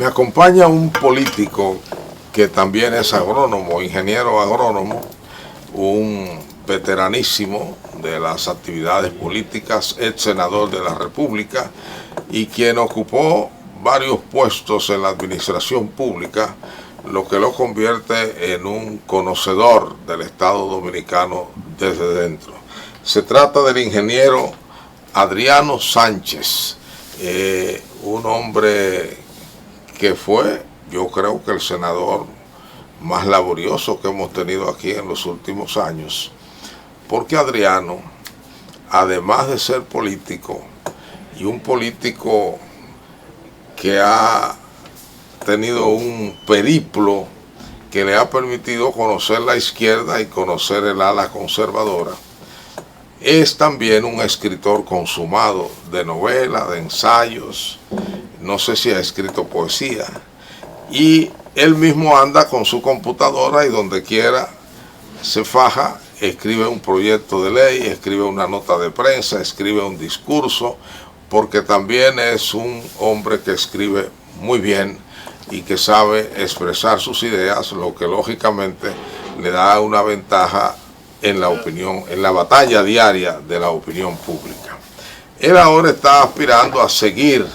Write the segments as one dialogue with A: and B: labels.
A: Me acompaña un político que también es agrónomo, ingeniero agrónomo, un veteranísimo de las actividades políticas, ex senador de la República y quien ocupó varios puestos en la administración pública, lo que lo convierte en un conocedor del Estado Dominicano desde dentro. Se trata del ingeniero Adriano Sánchez, un hombre que fue, yo creo que el senador más laborioso que hemos tenido aquí en los últimos años, porque Adriano, además de ser político, y un político que ha tenido un periplo que le ha permitido conocer la izquierda y conocer el ala conservadora, es también un escritor consumado de novela, de ensayos, no sé si ha escrito poesía, y él mismo anda con su computadora y donde quiera se faja, escribe un proyecto de ley, escribe una nota de prensa, escribe un discurso, porque también es un hombre que escribe muy bien y que sabe expresar sus ideas, lo que lógicamente le da una ventaja en la opinión, en la batalla diaria de la opinión pública. Él ahora está aspirando a seguir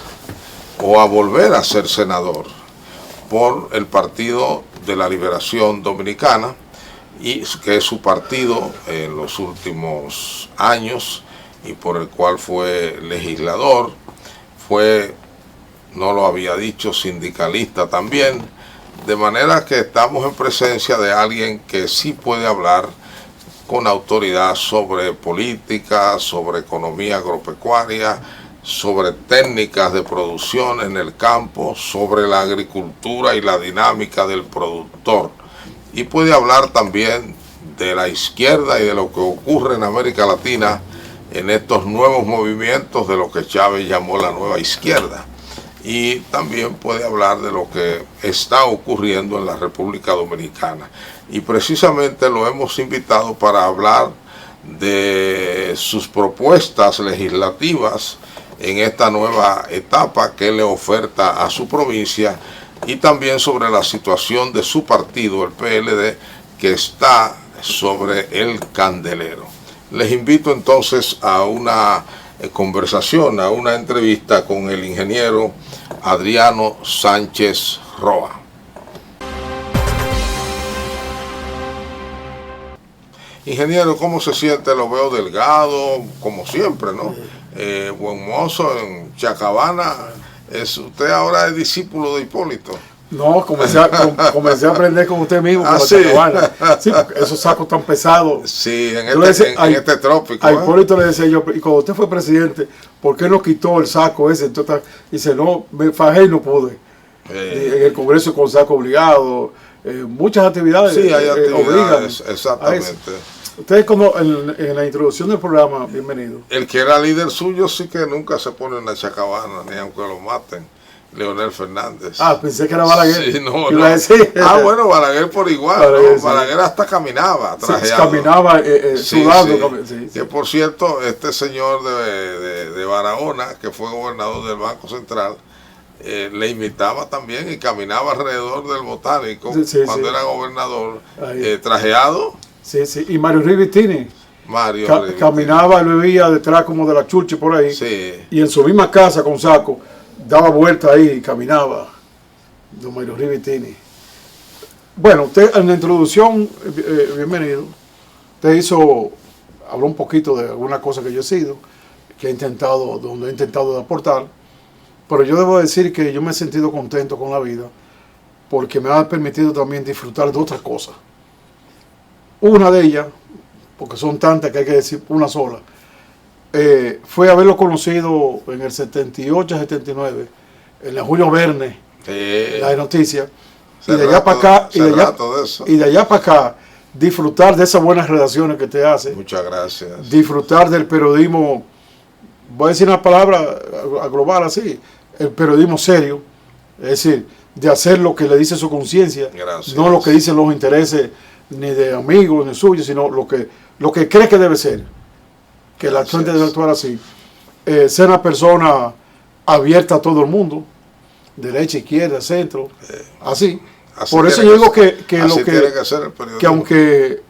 A: o a volver a ser senador por el Partido de la Liberación Dominicana, y que es su partido en los últimos años y por el cual fue legislador, fue, no lo había dicho, sindicalista también, de manera que estamos en presencia de alguien que sí puede hablar con autoridad sobre política, sobre economía agropecuaria, sobre técnicas de producción en el campo, sobre la agricultura y la dinámica del productor. Y puede hablar también de la izquierda y de lo que ocurre en América Latina en estos nuevos movimientos de lo que Chávez llamó la nueva izquierda. Y también puede hablar de lo que está ocurriendo en la República Dominicana. Y precisamente lo hemos invitado para hablar de sus propuestas legislativas en esta nueva etapa que le oferta a su provincia, y también sobre la situación de su partido, el PLD, que está sobre el candelero. Les invito entonces a una conversación, a una entrevista con el ingeniero Adriano Sánchez Roa. Ingeniero, ¿cómo se siente? Lo veo delgado, como siempre, ¿no? Buen mozo en Chacabana. ¿Usted ahora es discípulo de Hipólito?
B: No, comencé a aprender con usted mismo.
A: Ah,
B: con
A: sí.
B: Sí, porque esos sacos tan pesados.
A: Sí, en este trópico.
B: A Hipólito le decía yo, y cuando usted fue presidente, ¿por qué no quitó el saco ese? Entonces, dice, no, me fajé y no pude. En el Congreso con saco obligado, muchas actividades.
A: Sí, hay actividades,
B: obligan
A: exactamente.
B: Ustedes, como en la introducción del programa, bienvenido.
A: El que era líder suyo sí que nunca se pone en la Chacabana, ni aunque lo maten. Leonel Fernández.
B: Ah, pensé que era Balaguer.
A: Sí, no. Bueno, Balaguer por igual.
B: Balaguer,
A: ¿no? Balaguer hasta caminaba, trajeado.
B: Sí, caminaba sudando.
A: Sí. Que por cierto, este señor de Barahona, que fue gobernador del Banco Central, le imitaba también y caminaba alrededor del Botánico cuando era gobernador, trajeado.
B: Sí, sí. Y Mario Rivitini. Caminaba y lo veía detrás como de la churche por ahí.
A: Sí.
B: Y en su misma casa con saco, daba vuelta ahí y caminaba. Don Mario Rivitini. Bueno, usted en la introducción, bienvenido. Usted habló un poquito de alguna cosa que yo he sido, donde he intentado aportar. Pero yo debo decir que yo me he sentido contento con la vida porque me ha permitido también disfrutar de otras cosas. Una de ellas, porque son tantas que hay que decir una sola, fue haberlo conocido en el 78-79, en la Julio Verne, la de noticias, y de allá para acá, y de allá para acá, disfrutar de esas buenas redacciones que te hace.
A: Muchas gracias.
B: Disfrutar del periodismo, voy a decir una palabra global así, el periodismo serio, es decir, de hacer lo que le dice su conciencia, no lo que dicen los intereses ni de amigos ni suyos, sino lo que cree que debe ser, que la gente debe actuar así. Ser una persona abierta a todo el mundo, derecha, izquierda, centro, así.
A: Así
B: Por eso
A: tiene
B: yo digo
A: que
B: que
A: así
B: lo
A: tiene que ser el periodismo.
B: que aunque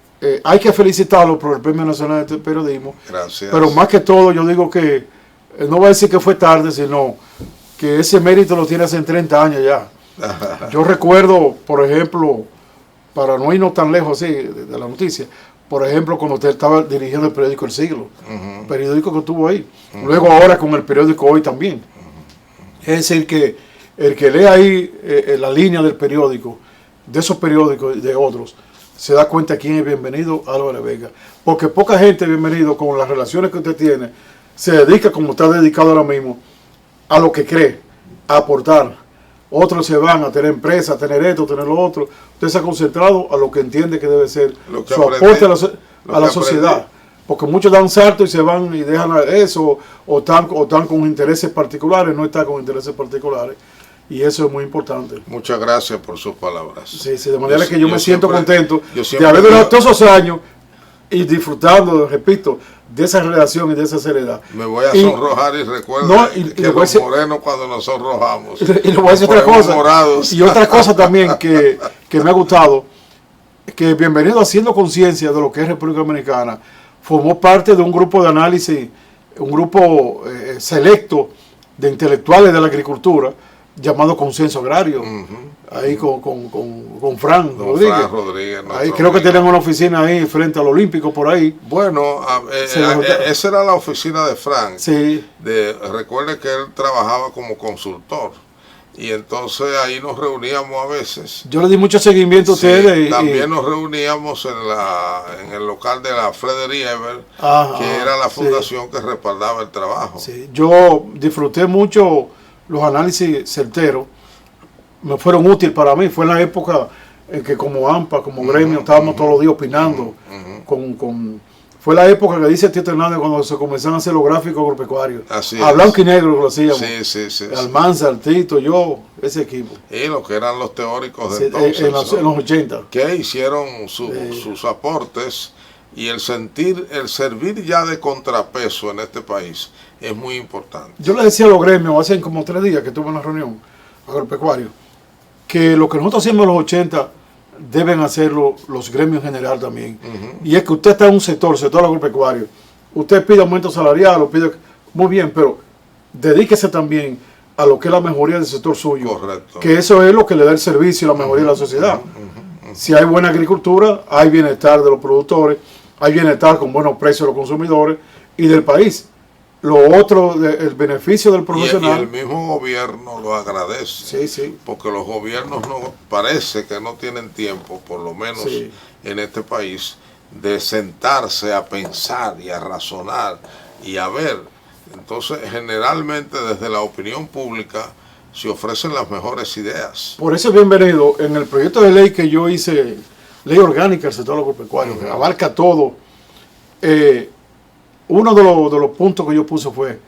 B: hay que felicitarlo por el Premio Nacional de Periodismo,
A: Gracias.
B: pero más que todo yo digo que no voy a decir que fue tarde, sino que ese mérito lo tiene hace 30 años ya. Yo recuerdo, por ejemplo, para no irnos tan lejos así de la noticia, por ejemplo, cuando usted estaba dirigiendo el periódico El Siglo, periódico que estuvo ahí. Luego ahora con el periódico Hoy también. Es decir, que el que lee ahí la línea del periódico, de esos periódicos y de otros, se da cuenta quién es Bienvenido Álvarez Vega. Porque poca gente, Bienvenido, con las relaciones que usted tiene, se dedica, como está dedicado ahora mismo, a lo que cree, a aportar. Otros se van a tener empresas, a tener esto, a tener lo otro. Usted se ha concentrado a lo que entiende que debe ser su aporte a la sociedad. Porque muchos dan salto y se van y dejan eso, o están con intereses particulares, no están con intereses particulares. Y eso es muy importante.
A: Muchas gracias por sus palabras.
B: Sí, de manera que yo me siento contento
A: de
B: haber durado todos esos años y disfrutando, repito, de esa relación y de esa seriedad.
A: Me voy a sonrojar y recuerda que los morenos cuando nos sonrojamos.
B: Y le voy a decir otra cosa. Morados. Y otra cosa también que me ha gustado, que Bienvenido haciendo conciencia de lo que es República Dominicana, formó parte de un grupo de análisis, un grupo selecto de intelectuales de la agricultura, llamado Consenso Agrario, ahí con Fran Rodríguez.
A: Fran Rodríguez,
B: ahí creo que tienen una oficina ahí frente al Olímpico por ahí.
A: Bueno, esa era la oficina de Fran.
B: Sí.
A: Recuerde que él trabajaba como consultor y entonces ahí nos reuníamos a veces.
B: Yo le di mucho seguimiento a ustedes.
A: También nos reuníamos en el local de la Frederick Ebert, que era la fundación que respaldaba el trabajo.
B: Sí. Yo disfruté mucho los análisis certeros, me fueron útiles para mí. Fue en la época en que como AMPA, como gremio, estábamos todos los días opinando. Fue la época que dice Tito Hernández cuando se comenzaron a hacer los gráficos agropecuarios. A blanco y negro lo hacíamos.
A: Sí.
B: Almanza, Tito, yo, ese equipo.
A: Y lo que eran los teóricos de entonces.
B: En los 80.
A: Que hicieron sus aportes. Y el servir ya de contrapeso en este país es muy importante.
B: Yo le decía a los gremios, hace como 3 días que tuve una reunión agropecuario, que lo que nosotros hacemos en los 80 deben hacerlo los gremios en general también. Y es que usted está en un sector agropecuario, usted pide aumento salarial, o pide, muy bien, pero dedíquese también a lo que es la mejoría del sector suyo.
A: Correcto.
B: Que eso es lo que le da el servicio y la mejoría de la sociedad. Si hay buena agricultura, hay bienestar de los productores, hay bienestar con buenos precios de los consumidores y del país. Lo otro, el beneficio del profesional.
A: Y el mismo gobierno lo agradece.
B: Sí.
A: Porque los gobiernos parece que no tienen tiempo, por lo menos en este país, de sentarse a pensar y a razonar y a ver. Entonces, generalmente desde la opinión pública se ofrecen las mejores ideas.
B: Por eso, Bienvenido, en el proyecto de ley que yo hice, ley orgánica del sector agropecuario, que abarca todo, uno de los puntos que yo puse fue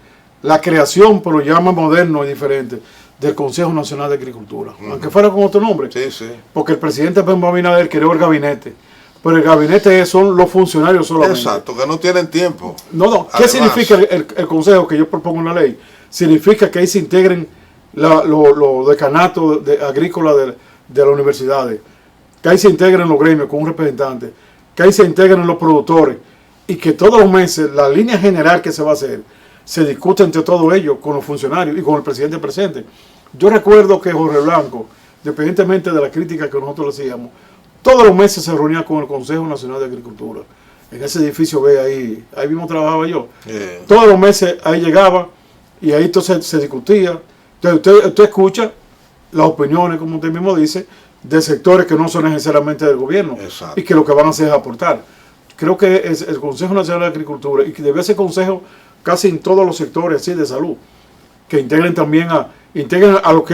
B: la creación, pero ya más moderno y diferente, del Consejo Nacional de Agricultura, aunque fuera con otro nombre.
A: Sí.
B: Porque el presidente Pedro Abinader creó el gabinete, pero el gabinete son los funcionarios solamente.
A: Exacto, que no tienen tiempo.
B: No. ¿Qué significa el consejo que yo propongo en la ley? Significa que ahí se integren los decanatos agrícolas de las universidades, que ahí se integren los gremios con un representante, que ahí se integren los productores, y que todos los meses la línea general que se va a hacer se discute entre todos ellos con los funcionarios y con el presidente presente. Yo recuerdo que Jorge Blanco, independientemente de la crítica que nosotros le hacíamos, todos los meses se reunía con el Consejo Nacional de Agricultura. En ese edificio ve ahí mismo trabajaba yo. Todos los meses ahí llegaba y ahí entonces se discutía. Entonces usted escucha las opiniones, como usted mismo dice, de sectores que no son necesariamente del gobierno.
A: Exacto.
B: Y que lo que van a hacer es aportar. Creo que es el Consejo Nacional de Agricultura, y que debe ser consejo casi en todos los sectores así de salud, que integren también integren a los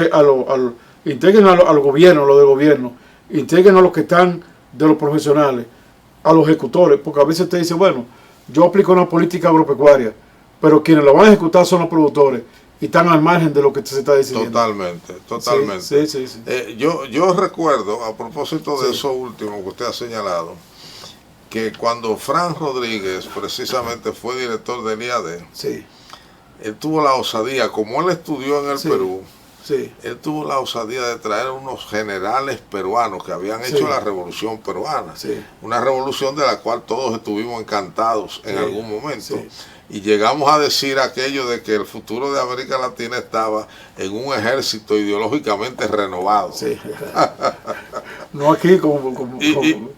B: gobiernos, lo del gobierno, integren a los que están de los profesionales, a los ejecutores, porque a veces usted dice, bueno, yo aplico una política agropecuaria, pero quienes la van a ejecutar son los productores y están al margen de lo que se está decidiendo.
A: Totalmente.
B: Sí.
A: Yo recuerdo, a propósito de eso último que usted ha señalado, que cuando Fran Rodríguez precisamente fue director del IAD, él tuvo la osadía, como él estudió en el Perú,
B: Sí.
A: Él tuvo la osadía de traer unos generales peruanos que habían hecho la revolución peruana.
B: Sí.
A: Una revolución de la cual todos estuvimos encantados en algún momento.
B: Sí.
A: Y llegamos a decir aquello de que el futuro de América Latina estaba en un ejército ideológicamente renovado.
B: Sí. No aquí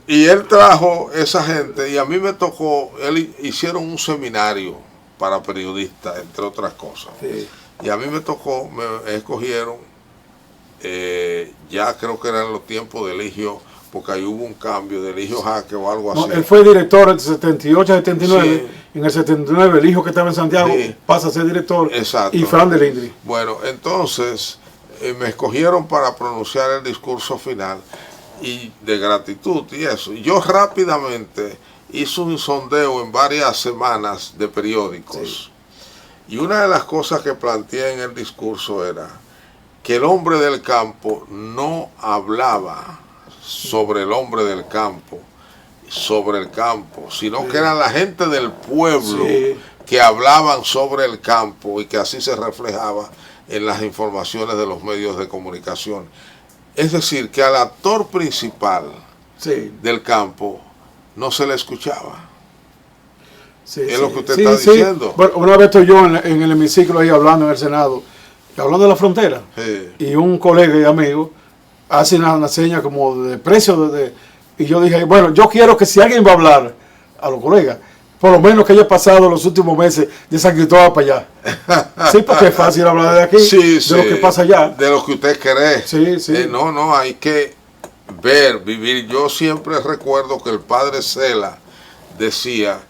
A: y él trajo esa gente, y a mí me tocó, él hicieron un seminario para periodistas, entre otras cosas.
B: Sí.
A: Y a mí me tocó, me escogieron, ya creo que eran los tiempos de Eligio, porque ahí hubo un cambio de Eligio Jaque o algo así.
B: No, él fue director en 78 79. Sí. En el 79 el hijo que estaba en Santiago pasa a ser director. Exacto. Y Fran de Lindri.
A: Bueno, entonces me escogieron para pronunciar el discurso final y de gratitud y eso. Y yo rápidamente hice un sondeo en varias semanas de periódicos. Sí. Y una de las cosas que planteé en el discurso era que el hombre del campo no hablaba sobre el hombre del campo, sobre el campo, sino que eran la gente del pueblo que hablaban sobre el campo, y que así se reflejaba en las informaciones de los medios de comunicación. Es decir, que al actor principal del campo no se le escuchaba. Es lo que usted está diciendo.
B: Bueno, una vez estoy yo en el hemiciclo ahí hablando en el Senado, hablando de la frontera, y un colega y amigo hace una seña como de precio, y yo dije, bueno, yo quiero que si alguien va a hablar a los colegas, por lo menos que haya pasado los últimos meses de San Cristóbal para allá. Sí, porque es fácil hablar de aquí, de lo que pasa allá.
A: De lo que usted cree.
B: Sí.
A: No, hay que ver, vivir. Yo siempre recuerdo que el padre Cela decía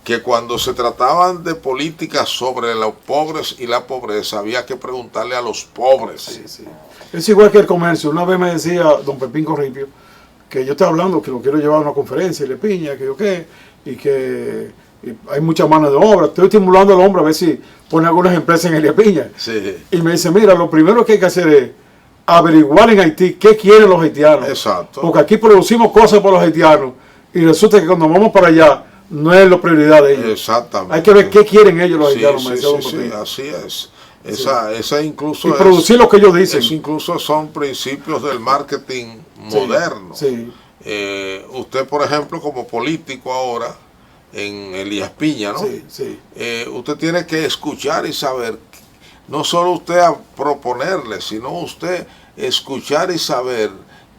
A: que cuando se trataban de políticas sobre los pobres y la pobreza, había que preguntarle a los pobres.
B: Sí. Es igual que el comercio. Una vez me decía don Pepín Corripio que yo estoy hablando que lo quiero llevar a una conferencia y le piña, que yo qué, y que hay mucha mano de obra. Estoy estimulando al hombre a ver si pone algunas empresas en el Piña.
A: Sí.
B: Y me dice, mira, lo primero que hay que hacer es averiguar en Haití qué quieren los haitianos.
A: Exacto.
B: Porque aquí producimos cosas para los haitianos y resulta que cuando vamos para allá no es la prioridad de ellos.
A: Exactamente.
B: Hay que ver qué quieren ellos los haitianos.
A: Sí, así es. Esa incluso
B: y producir lo que ellos dicen.
A: Eso incluso son principios del marketing moderno.
B: Sí.
A: Usted, por ejemplo, como político ahora, en Elías Piña, ¿no?
B: Sí.
A: Usted tiene que escuchar y saber, no solo usted a proponerle, sino usted escuchar y saber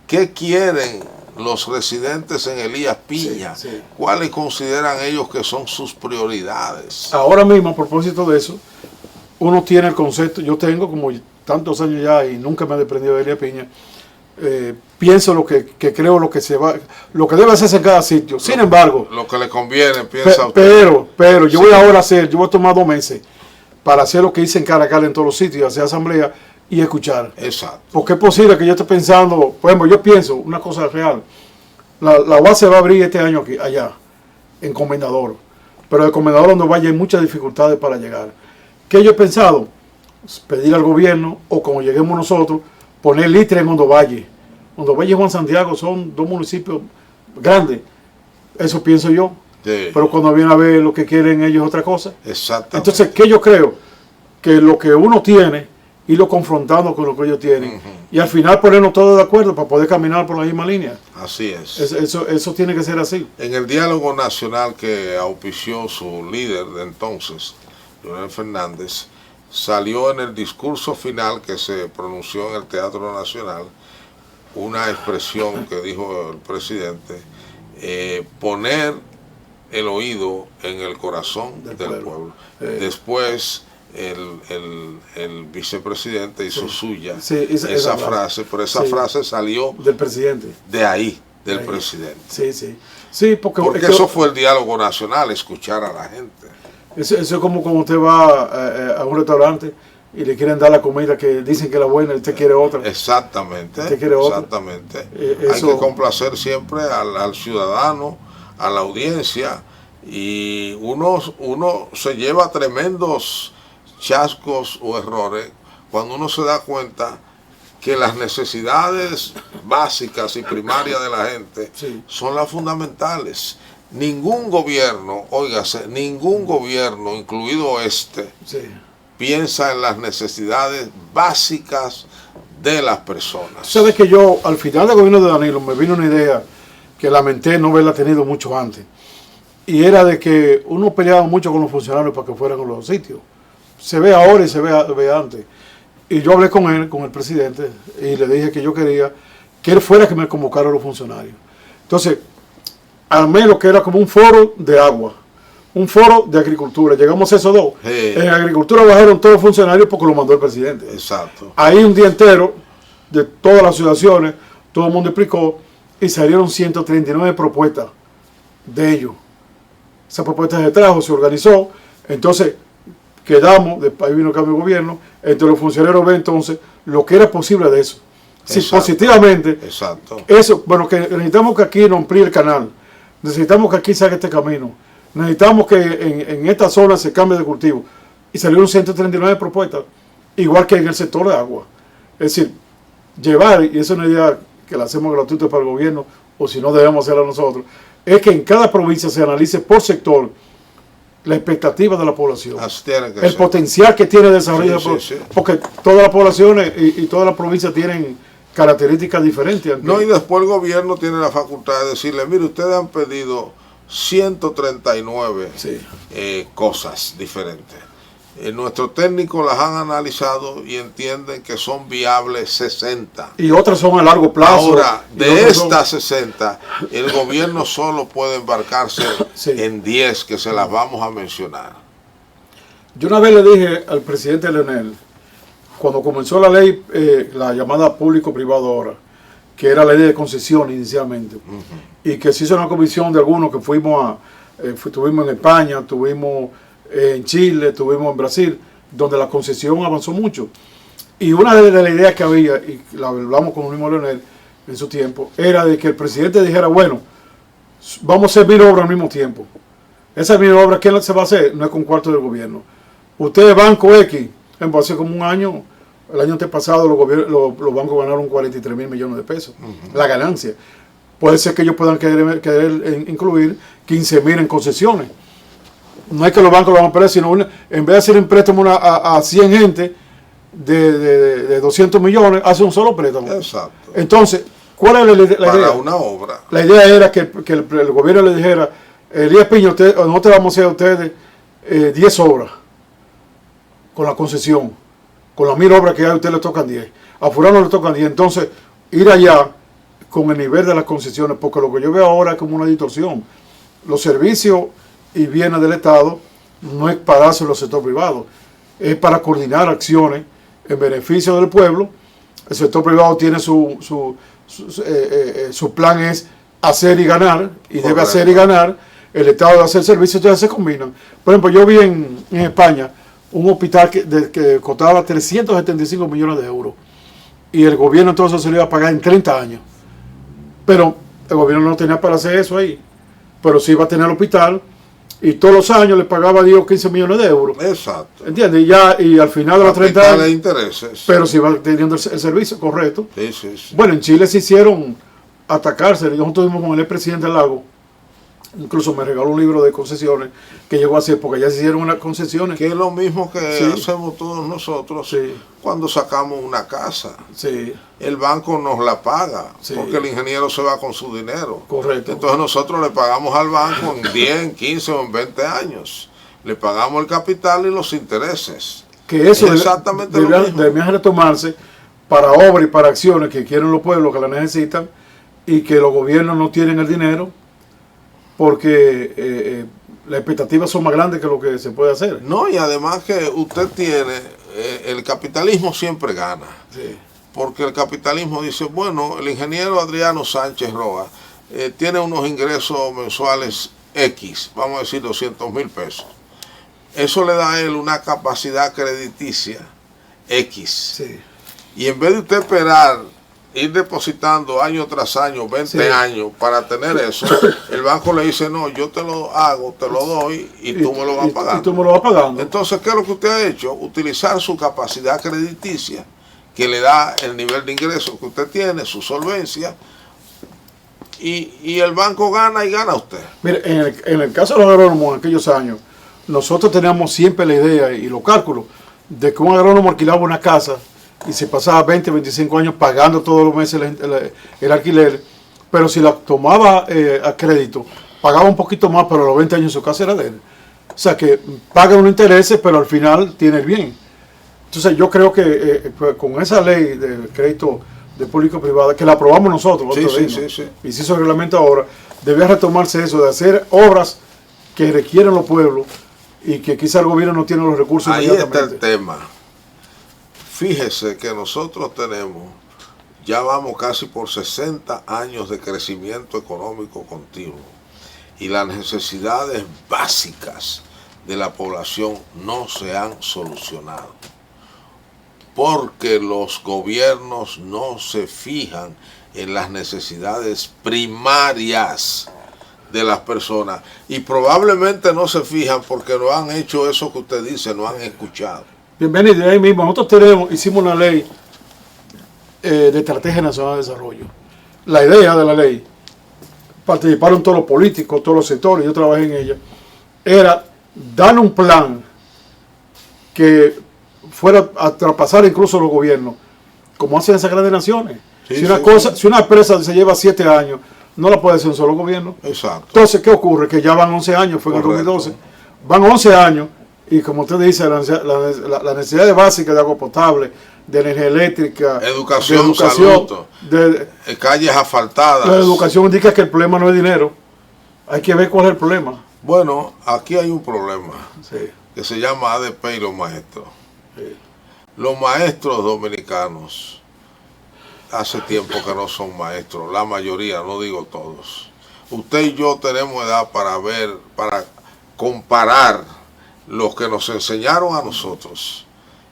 A: qué quieren los residentes en Elías Piña, cuáles consideran ellos que son sus prioridades.
B: Ahora mismo, a propósito de eso, uno tiene el concepto, yo tengo como tantos años ya y nunca me he desprendido de Elías Piña, pienso lo que creo, lo que debe hacerse en cada sitio. Sin embargo,
A: lo que le conviene, piensa usted.
B: Pero yo voy ahora yo voy a tomar 2 meses para hacer lo que hice en Caracas en todos los sitios, hacer asamblea y escuchar.
A: Exacto.
B: Porque es posible que yo esté pensando, por ejemplo, yo pienso una cosa real, la base va a abrir este año aquí, allá, en Comendador, pero el Comendador donde vaya hay muchas dificultades para llegar. ¿Qué yo he pensado? Pedir al gobierno, o como lleguemos nosotros, poner litre en Hondo Valle. Hondo Valle y Juan Santiago son 2 municipios grandes, eso pienso yo.
A: Sí.
B: Pero cuando viene a ver lo que quieren ellos es otra cosa.
A: Exactamente.
B: Entonces, ¿qué yo creo? Que lo que uno tiene, irlo confrontando con lo que ellos tienen, y al final ponernos todos de acuerdo para poder caminar por la misma línea.
A: Así es.
B: Eso tiene que ser así.
A: En el diálogo nacional que auspició su líder de entonces, Leonel Fernández, salió en el discurso final que se pronunció en el Teatro Nacional una expresión que dijo el presidente, poner el oído en el corazón del pueblo. Después el vicepresidente hizo suya esa frase, pero esa frase salió
B: del presidente.
A: De ahí, del presidente.
B: Sí, porque
A: eso fue el diálogo nacional, escuchar a la gente.
B: Eso es como cuando usted va a un restaurante y le quieren dar la comida que dicen que es la buena y usted quiere otra.
A: Exactamente.
B: Usted quiere otra.
A: Exactamente. Hay que complacer siempre al ciudadano, a la audiencia, y uno se lleva tremendos chascos o errores cuando uno se da cuenta que las necesidades básicas y primarias de la gente son las fundamentales. Ningún gobierno, óigase, ningún gobierno, incluido piensa en las necesidades básicas de las personas.
B: Sabes que yo, al final del gobierno de Danilo, me vino una idea que lamenté no haberla tenido mucho antes. Y era de que uno peleaba mucho con los funcionarios para que fueran a los sitios. Se ve ahora y se ve antes. Y yo hablé con él, con el presidente, y le dije que yo quería que él fuera que me convocara a los funcionarios. Entonces, armé lo que era como un foro de agua, un foro de agricultura. Llegamos a esos dos.
A: Sí.
B: En agricultura bajaron todos los funcionarios porque lo mandó el presidente.
A: Exacto.
B: Ahí un día entero, de todas las asociaciones, todo el mundo explicó, y salieron 139 propuestas de ellos. Esa propuesta se trajo, se organizó, entonces quedamos, ahí vino el cambio de gobierno, entre los funcionarios ve entonces lo que era posible de eso. Si positivamente,
A: exacto.
B: Eso, bueno, que necesitamos que aquí nos amplíe el canal, necesitamos que aquí salga este camino, necesitamos que en esta zona se cambie de cultivo. Y salieron 139 propuestas, igual que en el sector de agua. Es decir, llevar, y eso es una idea que la hacemos gratuita para el gobierno, o si no debemos hacerla nosotros, es que en cada provincia se analice por sector la expectativa de la población, el potencial que tiene de desarrollo, sí. Porque todas las poblaciones y todas las provincias tienen características diferentes.
A: No, y después el gobierno tiene la facultad de decirle, mire, ustedes han pedido 139 cosas diferentes. Nuestros técnicos las han analizado y entienden que son viables 60.
B: Y otras son a largo plazo.
A: Ahora, de estas 60, el gobierno solo puede embarcarse en 10, que se las vamos a mencionar.
B: Yo una vez le dije al presidente Leonel, cuando comenzó la ley, la llamada público-privado ahora, que era la ley de concesión inicialmente, y que se hizo una comisión de algunos que estuvimos en España, estuvimos en Chile, estuvimos en Brasil, donde la concesión avanzó mucho. Y una de las ideas que había, y la hablamos con el mismo Leonel en su tiempo, era de que el presidente dijera, bueno, vamos a hacer 1000 obras al mismo tiempo. Esas 1000 obras, ¿quién se va a hacer? No es con cuarto del gobierno. Ustedes, Banco X, hace como un año, el año antepasado, los bancos ganaron 43,000 millones de pesos. La ganancia. Puede ser que ellos puedan querer incluir 15,000 en concesiones. No es que los bancos lo van a perder, sino en vez de hacer un préstamo a 100 gente de 200 millones, hace un solo préstamo.
A: Exacto.
B: Entonces, ¿cuál es la idea?
A: Para una obra.
B: La idea era que el gobierno le dijera, Elías Piña, nosotros vamos a hacer a ustedes 10 obras con la concesión. Con las 1000 obras que hay, a ustedes le tocan 10. A fulano le tocan 10. Entonces, ir allá con el nivel de las concesiones, porque lo que yo veo ahora es como una distorsión. Los servicios y bienes del Estado no es para dárselo al sector privado, es para coordinar acciones en beneficio del pueblo. El sector privado tiene su plan es hacer y ganar, y debe hacer y ganar. El Estado debe hacer servicios, entonces se combinan. Por ejemplo, yo vi en España un hospital que costaba 375 millones de euros, y el gobierno entonces se lo iba a pagar en 30 años. Pero el gobierno no tenía para hacer eso ahí, pero sí iba a tener el hospital, y todos los años le pagaba 10 o 15 millones de euros.
A: Exacto.
B: ¿Entiendes? Y al final de los 30 años.
A: Intereses.
B: Pero si va teniendo el servicio, correcto.
A: Sí.
B: Bueno, en Chile se hicieron atacarse. Nosotros tuvimos con el expresidente Lago. Incluso me regaló un libro de concesiones que llegó a hacer, porque ya se hicieron unas concesiones.
A: Que es lo mismo que hacemos todos nosotros cuando sacamos una casa.
B: Sí.
A: El banco nos la paga, porque el ingeniero se va con su dinero.
B: Correcto.
A: Entonces nosotros le pagamos al banco en 10, 15 o en 20 años. Le pagamos el capital y los intereses.
B: Que eso
A: exactamente
B: debería retomarse para obras y para acciones que quieren los pueblos, que la necesitan, y que los gobiernos no tienen el dinero, porque las expectativas son más grandes que lo que se puede hacer.
A: No, y además que usted tiene, el capitalismo siempre gana.
B: Sí.
A: Porque el capitalismo dice, bueno, el ingeniero Adriano Sánchez Roa tiene unos ingresos mensuales X, vamos a decir 200,000 pesos. Eso le da a él una capacidad crediticia X.
B: Sí.
A: Y en vez de usted esperar, ir depositando año tras año, 20 años para tener eso, el banco le dice, no, yo te lo hago, te lo doy y tú me lo vas pagando.
B: Y tú me lo vas pagando.
A: Entonces, ¿qué es lo que usted ha hecho? Utilizar su capacidad crediticia, que le da el nivel de ingreso que usted tiene, su solvencia, y el banco gana y gana usted.
B: Mire, en el caso de los agrónomos en aquellos años, nosotros teníamos siempre la idea y los cálculos de que un agrónomo alquilaba una casa y se pasaba 20, 25 años pagando todos los meses el alquiler, pero si la tomaba a crédito, pagaba un poquito más, pero a los 20 años su casa era de él. O sea que paga unos intereses, pero al final tiene el bien. Entonces yo creo que con esa ley de crédito de público-privada, que la aprobamos nosotros, y se hizo el reglamento ahora, debe retomarse eso de hacer obras que requieren los pueblos y que quizá el gobierno no tiene los recursos.
A: Ahí está el tema. Fíjese que nosotros ya vamos casi por 60 años de crecimiento económico continuo y las necesidades básicas de la población no se han solucionado porque los gobiernos no se fijan en las necesidades primarias de las personas y probablemente no se fijan porque no han hecho eso que usted dice, no han escuchado.
B: Bienvenido, ahí mismo, nosotros hicimos una ley de Estrategia Nacional de Desarrollo. La idea de la ley, participaron todos los políticos, todos los sectores, yo trabajé en ella, era dar un plan que fuera a traspasar incluso los gobiernos, como hacen esas grandes naciones. Si una empresa se lleva 7 años, no la puede hacer un solo gobierno.
A: Exacto.
B: Entonces, ¿qué ocurre? Que ya van 11 años, fue en el 2012, van 11 años, y como usted dice, la necesidad básica de agua potable, de energía eléctrica,
A: educación, salud, de calles asfaltadas.
B: La educación indica que el problema no es dinero. Hay que ver cuál es el problema.
A: Bueno, aquí hay un problema que se llama ADP y los maestros. Los maestros dominicanos hace tiempo que no son maestros, la mayoría, no digo todos. Usted y yo tenemos edad para comparar los que nos enseñaron a nosotros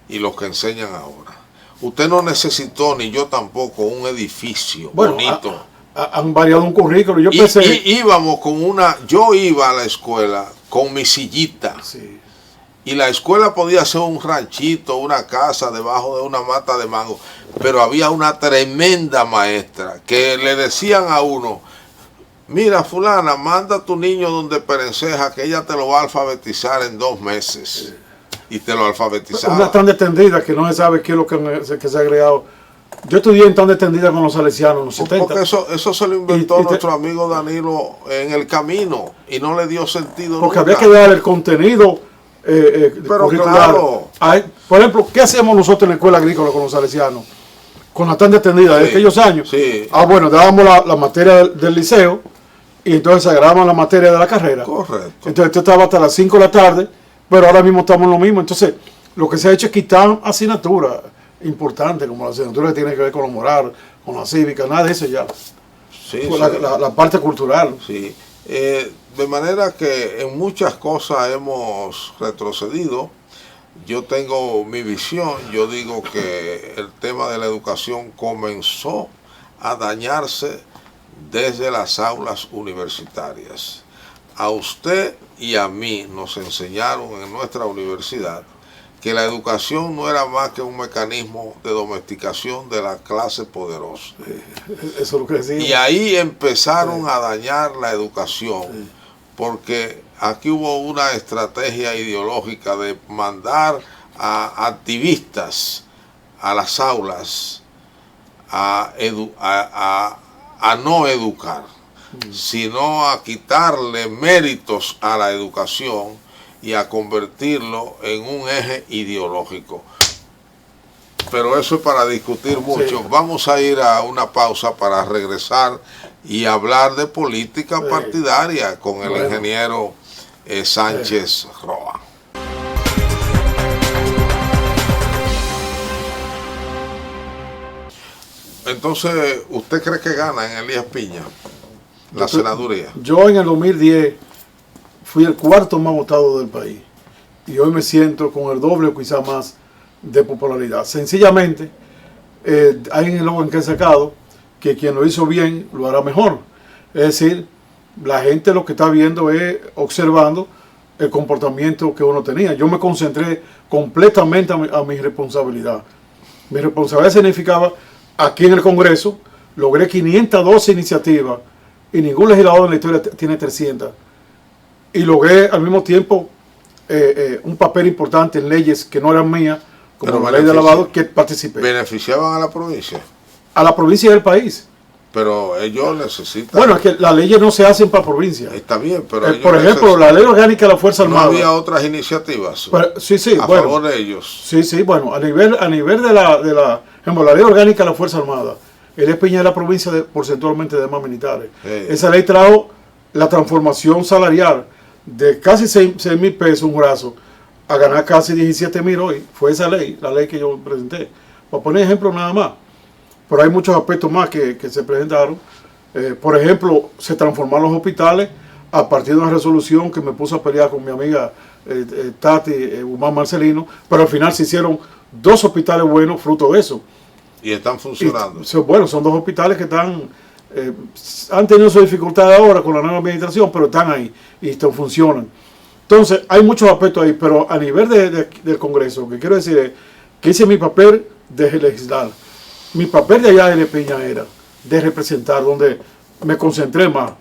A: y los que enseñan ahora. Usted no necesitó, ni yo tampoco, un edificio bonito.
B: Han variado un currículo. Yo
A: iba a la escuela con mi sillita. Sí. Y la escuela podía ser un ranchito, una casa debajo de una mata de mango. Pero había una tremenda maestra que le decían a uno: mira, fulana, manda a tu niño donde Perenceja, que ella te lo va a alfabetizar en 2 meses. Y te lo alfabetizaba.
B: Una tan extendida que no se sabe qué es lo que se ha agregado. Yo estudié en tan extendida con los salesianos en los 70.
A: Porque eso se lo inventó nuestro amigo Danilo en el camino y no le dio sentido.
B: Porque había que dar el contenido
A: pero claro.
B: Por ejemplo, ¿qué hacíamos nosotros en la escuela agrícola con los salesianos? Con la tan extendida de aquellos años.
A: Sí.
B: Bueno, dábamos la materia del liceo y entonces agarrábamos la materia de la carrera.
A: Correcto.
B: Entonces esto estaba hasta las 5 de la tarde, pero ahora mismo estamos en lo mismo. Entonces, lo que se ha hecho es quitar asignaturas importantes, como la asignatura que tiene que ver con lo moral, con la cívica, nada de eso ya.
A: Sí,
B: la parte cultural.
A: Sí. De manera que en muchas cosas hemos retrocedido. Yo tengo mi visión, yo digo que el tema de la educación comenzó a dañarse desde las aulas universitarias. A usted y a mí nos enseñaron en nuestra universidad que la educación no era más que un mecanismo de domesticación de la clase poderosa.
B: Eso es lo que decimos.
A: Y ahí empezaron a dañar la educación, porque aquí hubo una estrategia ideológica de mandar a activistas a las aulas a no educar, sino a quitarle méritos a la educación y a convertirlo en un eje ideológico. Pero eso es para discutir mucho. Sí. Vamos a ir a una pausa para regresar y hablar de política partidaria con el ingeniero Sánchez Roa. Entonces, ¿usted cree que gana en Elías Piña la senaduría?
B: Yo en el 2010 fui el 4º más votado del país y hoy me siento con el doble o quizá más de popularidad. Sencillamente, hay en el eslogan que he sacado que quien lo hizo bien lo hará mejor. Es decir, la gente lo que está viendo es observando el comportamiento que uno tenía. Yo me concentré completamente a mi responsabilidad. Mi responsabilidad significaba, aquí en el Congreso, logré 512 iniciativas y ningún legislador en la historia tiene 300. Y logré al mismo tiempo un papel importante en leyes que no eran mías, como
A: Pero
B: la ley de lavado, que participé.
A: ¿Beneficiaban a la provincia?
B: A la provincia y al país.
A: Pero ellos necesitan...
B: Bueno, es que las leyes no se hacen para provincia.
A: Está bien, pero ellos
B: por ejemplo, la ley orgánica de la Fuerza
A: ¿No
B: Armada.
A: había otras iniciativas
B: sí,
A: a
B: bueno,
A: favor de ellos?
B: Sí, bueno, a nivel de la ley orgánica de la Fuerza Armada, Elías Piña es la provincia porcentualmente de más militares. Esa ley trajo la transformación salarial de casi 6,000 pesos un brazo a ganar casi 17,000 hoy. Fue esa ley, la ley que yo presenté. Para poner ejemplo nada más. Pero hay muchos aspectos más que se presentaron. Por ejemplo, se transformaron los hospitales a partir de una resolución que me puso a pelear con mi amiga Tati Humán Marcelino, pero al final se hicieron 2 hospitales buenos fruto de eso.
A: Y están funcionando.
B: Bueno, son 2 hospitales que han tenido su dificultad ahora con la nueva administración, pero están ahí y funcionan. Entonces, hay muchos aspectos ahí, pero a nivel del Congreso, lo que quiero decir es que hice mi papel de legislar. Mi papel de allá de Piña era de representar, donde me concentré más.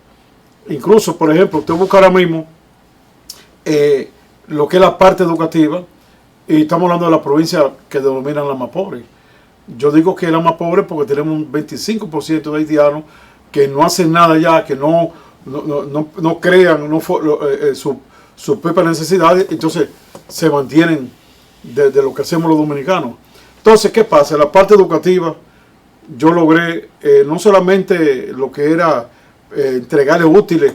B: Incluso, por ejemplo, usted busca ahora mismo lo que es la parte educativa, y estamos hablando de la provincia que denominan la más pobre. Yo digo que es la más pobre porque tenemos un 25% de haitianos que no hacen nada ya, que no crean sus propias necesidades, entonces se mantienen de lo que hacemos los dominicanos. Entonces, ¿qué pasa? En la parte educativa, yo logré no solamente lo que era entregarles útiles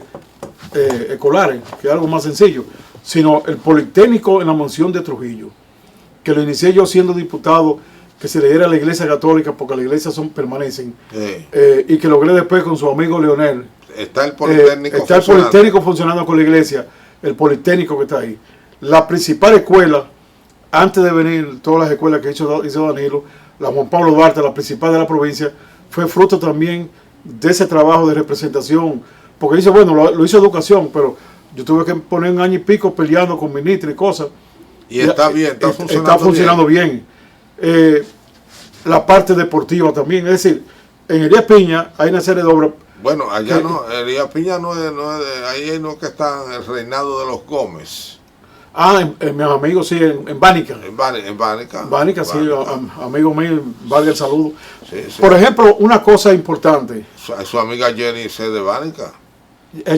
B: escolares, que es algo más sencillo, sino el Politécnico en la mansión de Trujillo, que lo inicié yo siendo diputado, que se le diera a la Iglesia Católica, porque las iglesias permanecen, y que logré después con su amigo Leonel.
A: Está el Politécnico
B: está el Politécnico funcionando con la iglesia, el Politécnico que está ahí. La principal escuela, antes de venir todas las escuelas que hizo Danilo, la Juan Pablo Duarte, la principal de la provincia, fue fruto también de ese trabajo de representación, porque dice, bueno, lo hizo educación, pero yo tuve que poner 1 año y pico peleando con ministros y cosas.
A: Y está bien,
B: está funcionando bien. La parte deportiva también, es decir, en Elías Piña hay una serie de obras.
A: Bueno, allá Elías Piña no es ahí no que está el reinado de los Gómez.
B: Mis amigos, sí, en Bánica.
A: En Bánica.
B: Bánica, sí, amigo mío, valga el saludo.
A: Sí.
B: Por ejemplo, una cosa importante.
A: Su amiga Jenny es de Bánica.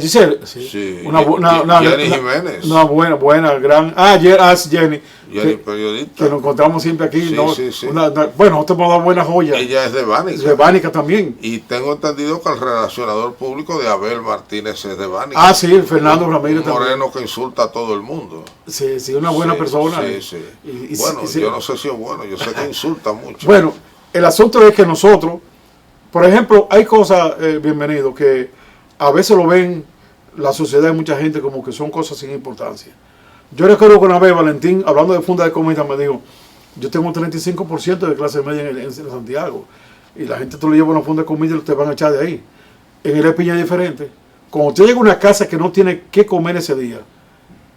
B: Giselle, sí.
A: Jenny Jiménez.
B: Una buena, gran. Jenny.
A: Jenny, periodista.
B: Que nos encontramos siempre aquí.
A: Sí,
B: ¿no?
A: sí.
B: Bueno, nosotros hemos dado buenas joyas.
A: Ella es de Bánica.
B: De Bánica también.
A: Y tengo entendido que el relacionador público de Abel Martínez es de Bánica.
B: Sí, Fernando Ramírez
A: también. Un moreno que insulta a todo el mundo.
B: Sí, una buena persona.
A: Sí. Bueno, yo no sé si es bueno, yo sé que insulta mucho.
B: Bueno, el asunto es que nosotros, por ejemplo, hay cosas, bienvenido, que a veces lo ven la sociedad y mucha gente como que son cosas sin importancia. Yo recuerdo que una vez Valentín, hablando de funda de comida, me dijo, yo tengo un 35% de clase media en Santiago, y la gente tú le lleva una funda de comida y te van a echar de ahí. En el Piña es diferente. Cuando usted llega a una casa que no tiene qué comer ese día,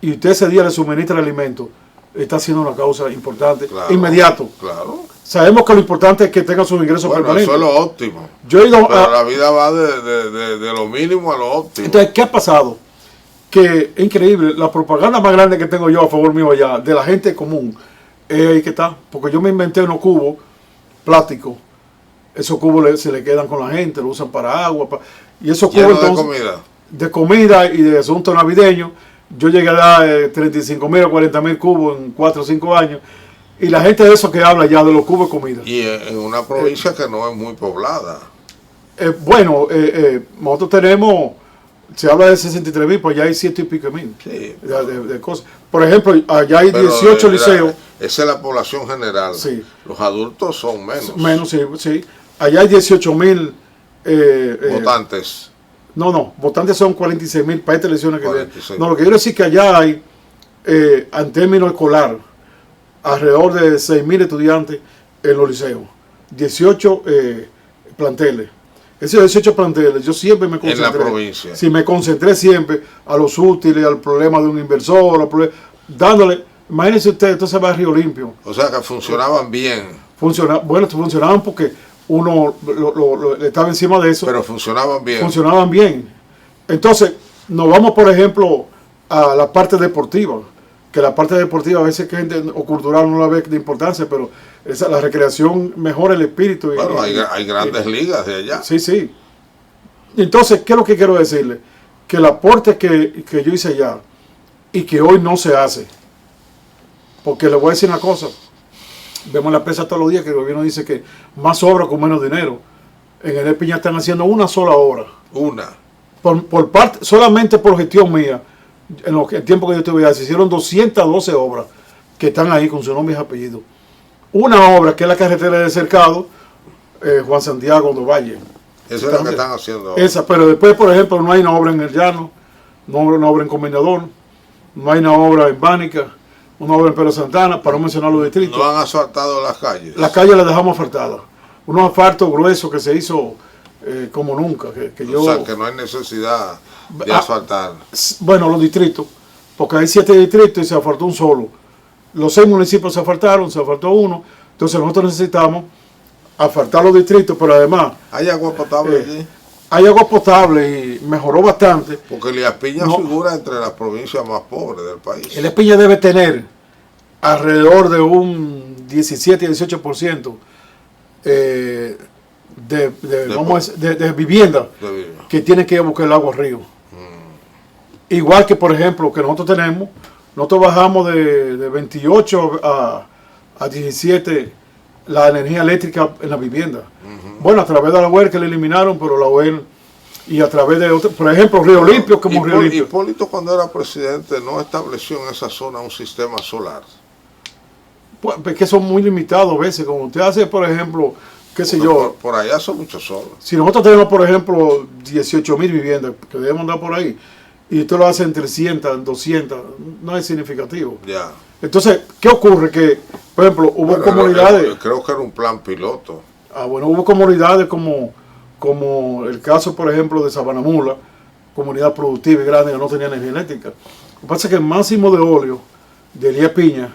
B: y usted ese día le suministra el alimento, está haciendo una causa importante, inmediato.
A: Claro.
B: Sabemos que lo importante es que tenga sus ingresos permanentes.
A: Eso es lo óptimo.
B: Pero
A: la vida va de lo mínimo a lo óptimo.
B: Entonces, ¿qué ha pasado? Que es increíble, la propaganda más grande que tengo yo a favor mío allá, de la gente común, es ahí que está. Porque yo me inventé unos cubos plásticos. Esos cubos se le quedan con la gente, lo usan para agua. Y esos cubos entonces,
A: de comida.
B: De comida y de asuntos navideños. Yo llegué a dar 35,000 o 40,000 cubos en 4 o 5 años. Y la gente de eso que habla ya de los cubos de comida.
A: Y en una provincia que no es muy poblada.
B: Nosotros tenemos, se habla de 63,000, pues allá hay 100 y pico mil de cosas. Por ejemplo, allá hay 18 liceos.
A: Esa es la población general.
B: Sí.
A: Los adultos son menos.
B: Menos, sí. Allá hay 18,000
A: votantes.
B: Votantes son 46,000 para estas elecciones que vienen. No, lo que quiero decir es que allá hay, en términos escolar, alrededor de 6,000 estudiantes en los liceos, 18 planteles. Esos 18 planteles, yo siempre me concentré.
A: En la provincia.
B: Sí, me concentré siempre a los útiles, al problema de un inversor, dándole, imagínense usted, entonces va a Río Limpio.
A: O sea que funcionaban bien.
B: Funcionaban porque uno estaba encima de eso.
A: Pero funcionaban bien.
B: Funcionaban bien. Entonces, nos vamos, por ejemplo, a la parte deportiva. que la parte deportiva a veces que gente o cultural no la ve de importancia, pero la recreación mejora el espíritu.
A: Bueno, hay grandes ligas de allá.
B: Sí, sí. Entonces, ¿qué es lo que quiero decirle? Que el aporte que yo hice allá y que hoy no se hace, porque le voy a decir una cosa, vemos la prensa todos los días que el gobierno dice que más obra con menos dinero. En el Piña están haciendo una sola obra.
A: Una.
B: Por parte, solamente por gestión mía, en el tiempo que yo estuve allá, se hicieron 212 obras que están ahí con su nombre y apellido. Una obra que es la carretera de Cercado, Juan Santiago de Valle.
A: Esa es la que están haciendo ahora.
B: Esa, pero después, por ejemplo, no hay una obra en El Llano, no hay una obra en Comendador, no hay una obra en Bánica, una obra en Pedro Santana, para no mencionar los distritos.
A: No han asfaltado las calles.
B: Las calles las dejamos asfaltadas. Unos asfaltos gruesos que se hizo como nunca.
A: O sea, que no hay necesidad de asfaltar.
B: Bueno, los distritos, porque hay 7 distritos y se asfaltó un solo. Los 6 municipios se asfaltaron, se asfaltó uno. Entonces nosotros necesitamos asfaltar los distritos, pero además...
A: ¿Hay agua potable allí?
B: Hay agua potable y mejoró bastante.
A: Porque Elías Piña figura entre las provincias más pobres del país.
B: Elías Piña debe tener alrededor de un 17-18% de vivienda que tienen que ir a buscar el agua al río. Igual que, por ejemplo, que nosotros tenemos, nosotros bajamos de 28 a 17 la energía eléctrica en la vivienda. Bueno, a través de la UER que le eliminaron, pero la UER y a través de otro, por ejemplo, Río Limpio, como Río Limpio.
A: Hipólito, cuando era presidente, no estableció en esa zona un sistema solar.
B: Pues que son muy limitados a veces, como usted hace, por ejemplo, qué sé yo.
A: Por allá son muchos solos.
B: Si nosotros tenemos, por ejemplo, 18.000 viviendas que debemos andar por ahí, y usted lo hace en 300, 200, no es significativo.
A: Ya.
B: Entonces, ¿qué ocurre? Que, por ejemplo, hubo comunidades...
A: Creo que era un plan piloto.
B: Bueno, hubo comunidades como el caso, por ejemplo, de Sabanamula, comunidad productiva y grande que no tenía energía eléctrica. Lo que pasa es que el Máximo de Óleo, de Elías Piña,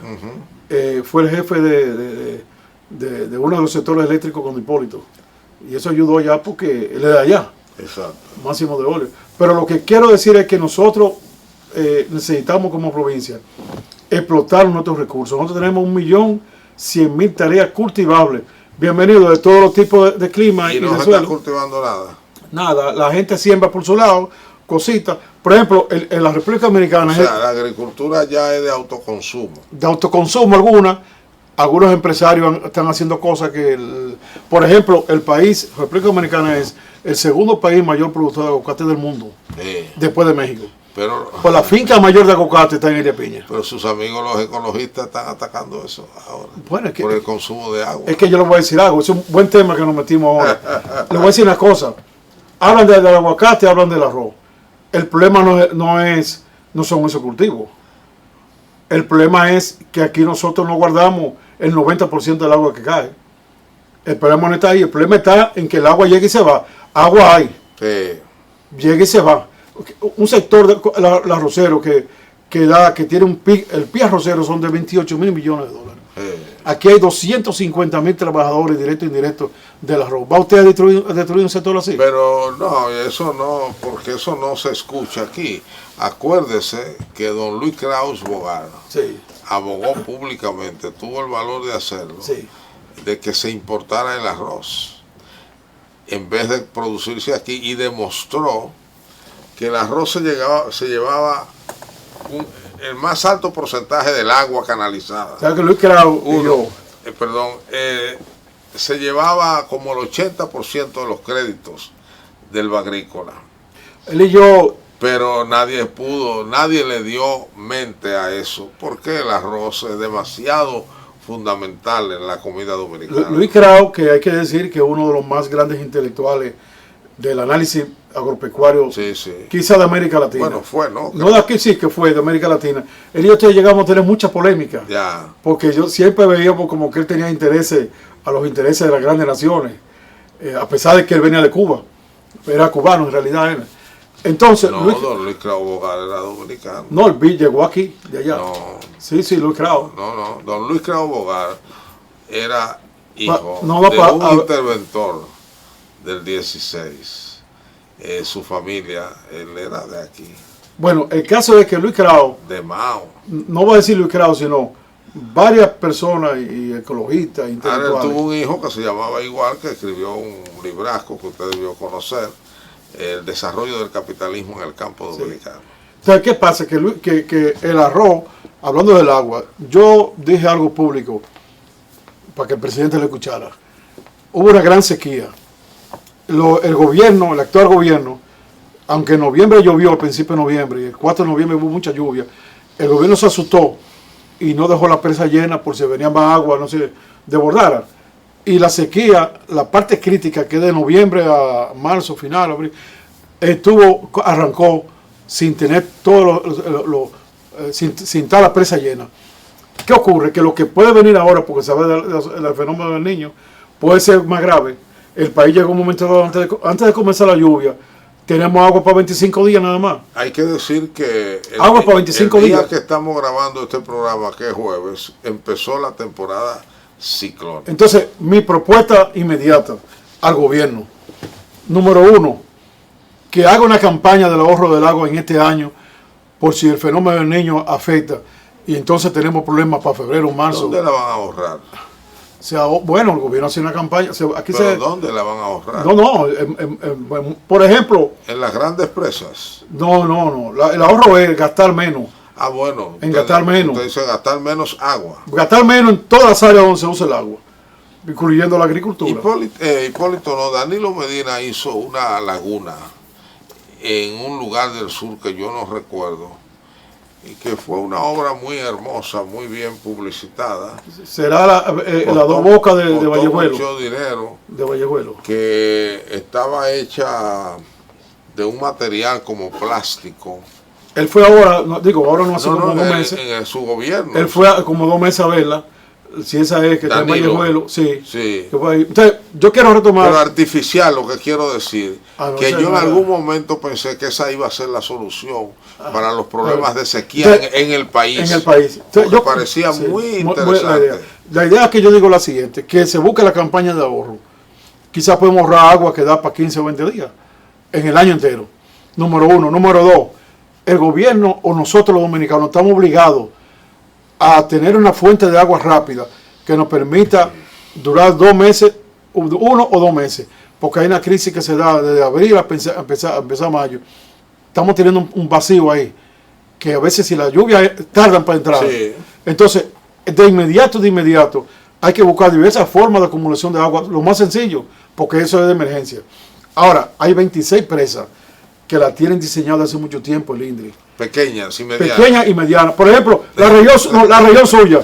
B: fue el jefe de uno de los sectores eléctricos con Hipólito. Y eso ayudó allá porque él es de allá.
A: Exacto.
B: Máximo de Óleo. Pero lo que quiero decir es que nosotros necesitamos como provincia explotar nuestros recursos. Nosotros tenemos 1.100.000 tareas cultivables. Bienvenido de todos los tipos de clima
A: y no
B: de
A: se
B: suelo.
A: está cultivando nada.
B: Nada, la gente siembra por su lado, cositas. Por ejemplo, en la República Dominicana...
A: O sea, la agricultura ya es de autoconsumo.
B: De autoconsumo algunos empresarios están haciendo cosas que... por ejemplo, el país, República Dominicana es el segundo país mayor productor de aguacate del mundo, después de México.
A: Pero,
B: pues la finca mayor de aguacate está en Elías Piña.
A: Pero sus amigos los ecologistas están atacando eso ahora.
B: Bueno,
A: por el consumo de agua.
B: Es que yo les voy a decir algo, es un buen tema que nos metimos ahora. Les voy a decir una cosa. Hablan del aguacate, hablan del arroz. El problema no son esos cultivos. El problema es que aquí nosotros no guardamos el 90% del agua que cae. El problema no está ahí, el problema está en que el agua llega y se va. Agua hay.
A: Sí.
B: Llega y se va. Un sector de la arrocero que tiene el pie arrocero son de 28.000 millones de dólares. Aquí hay 250.000 trabajadores directos e indirectos del arroz. ¿Va usted a destruir un sector así?
A: Pero no, eso no, porque eso no se escucha aquí. Acuérdese que don Luis Krause Bogar abogó públicamente, tuvo el valor de hacerlo, de que se importara el arroz en vez de producirse aquí, y demostró que el arroz se llevaba el más alto porcentaje del agua canalizada.
B: ¿Sabe que Luis Krause
A: se llevaba como el 80% de los créditos del agrícola?
B: Él y yo...
A: Pero nadie le dio mente a eso, porque el arroz es demasiado fundamental en la comida dominicana.
B: Luis Krause, que hay que decir que es uno de los más grandes intelectuales del análisis agropecuario, quizá de América Latina.
A: Bueno, fue, ¿no?
B: No de aquí, sí, que fue de América Latina. Él y yo llegamos a tener mucha polémica.
A: Ya.
B: Porque yo siempre veíamos como que él tenía intereses a los intereses de las grandes naciones, a pesar de que él venía de Cuba. Era cubano en realidad. Entonces,
A: no, don Luis Krause Bogar era dominicano.
B: No, él llegó aquí, de allá.
A: No.
B: Sí, Luis Krause.
A: No, don Luis Krause Bogar era hijo de un interventor del 16. Su familia, él era de aquí.
B: Bueno, el caso es que Luis Krause,
A: de Mao.
B: no voy a decir Luis Krause, sino varias personas y ecologistas, intelectuales.
A: Ahora tuvo un hijo que se llamaba igual, que escribió un librasco que usted debió conocer, El desarrollo del capitalismo en el campo dominicano.
B: Entonces, ¿qué pasa? Que el arroz, hablando del agua, yo dije algo público para que el presidente lo escuchara. Hubo una gran sequía. El gobierno, el actual gobierno, aunque en noviembre llovió, al principio de noviembre, y el 4 de noviembre hubo mucha lluvia, el gobierno se asustó y no dejó la presa llena por si venía más agua, no se desbordara. Y la sequía, la parte crítica, que de noviembre a marzo, final, abril, arrancó sin tener sin estar la presa llena. ¿Qué ocurre? Que lo que puede venir ahora, porque se ve del fenómeno del niño, puede ser más grave. El país llegó un momento dado, antes de comenzar la lluvia, tenemos agua para 25 días nada más.
A: Hay que decir que
B: agua para 25
A: el día
B: días
A: que estamos grabando este programa, que es jueves, empezó la temporada ciclónica.
B: Entonces, mi propuesta inmediata al gobierno, número 1, que haga una campaña del ahorro del agua en este año, por si el fenómeno del niño afecta, y entonces tenemos problemas para febrero, marzo.
A: ¿Dónde la van a ahorrar?
B: Bueno, el gobierno hace una campaña.
A: ¿Dónde la van a ahorrar?
B: No, por ejemplo.
A: ¿En las grandes presas?
B: No. El ahorro es gastar menos.
A: Ah, bueno.
B: Gastar menos.
A: Usted dice gastar menos agua.
B: Gastar menos en todas las áreas donde se usa el agua, incluyendo la agricultura.
A: Hipólito, no, Danilo Medina hizo una laguna en un lugar del sur que yo no recuerdo, y que fue una obra muy hermosa, muy bien publicitada.
B: Será la dos bocas de Vallejuelo.
A: Mucho dinero.
B: De Vallejuelo.
A: Que estaba hecha de un material como plástico.
B: Él fue ahora no hace como 2 meses.
A: En su gobierno.
B: Él fue como 2 meses a verla. Si esa es que está en Vallejuelo, sí. Entonces, yo quiero retomar.
A: Pero artificial, lo que quiero decir, que yo en algún momento pensé que esa iba a ser la solución para los problemas de sequía en el país.
B: En el país.
A: Entonces, parecía muy interesante.
B: La idea es que yo digo la siguiente, que se busque la campaña de ahorro. Quizás podemos ahorrar agua que da para 15 o 20 días en el año entero. Número 1. Número 2, el gobierno o nosotros los dominicanos estamos obligados a tener una fuente de agua rápida que nos permita durar 2 meses, 1 o 2 meses, porque hay una crisis que se da desde abril a empezar mayo. Estamos teniendo un vacío ahí, que a veces si la lluvia tardan para entrar.
A: Sí.
B: Entonces, de inmediato, hay que buscar diversas formas de acumulación de agua, lo más sencillo, porque eso es de emergencia. Ahora, hay 26 presas que la tienen diseñada hace mucho tiempo el INDRI.
A: Pequeñas y medianas.
B: Pequeñas y medianas. Por ejemplo, la región suya,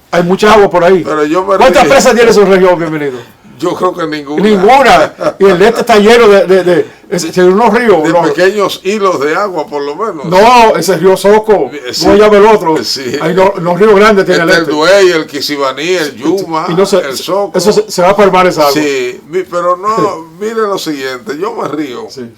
B: hay mucha agua por ahí. ¿Cuántas presas tiene su región, bienvenido?
A: Yo creo que ninguna.
B: Ninguna. Y el este está lleno de unos ríos.
A: De pequeños hilos de agua, por lo menos.
B: No, ese río Soco.
A: Sí.
B: No llama el otro.
A: Sí.
B: Hay los ríos grandes tienen
A: el Duey, el Quisibaní, el Yuma, el Soco.
B: Eso se va a formar esa agua.
A: Sí, pero no, mire lo siguiente, yo me río.
B: Sí.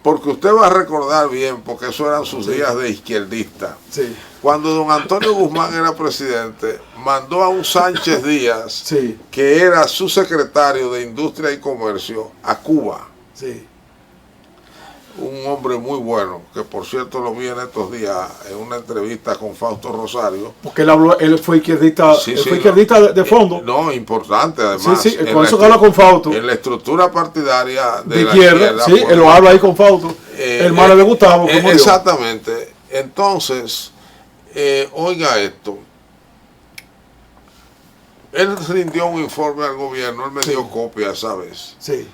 A: Porque usted va a recordar bien, porque eso eran sus días de izquierdista.
B: Sí.
A: Cuando don Antonio Guzmán era presidente, mandó a un Sánchez Díaz, que era su secretario de Industria y Comercio, a Cuba.
B: Sí.
A: Un hombre muy bueno, que por cierto lo vi en estos días en una entrevista con Fausto Rosario.
B: Porque él fue izquierdista, de fondo.
A: No, importante además.
B: Sí, con eso que habla con Fausto.
A: En la estructura partidaria de la
B: izquierda. Sí, él lo habla ahí con Fausto. Hermano de Gustavo.
A: Exactamente. Entonces, oiga esto. Él rindió un informe al gobierno, él me dio copia esa vez.
B: Sí.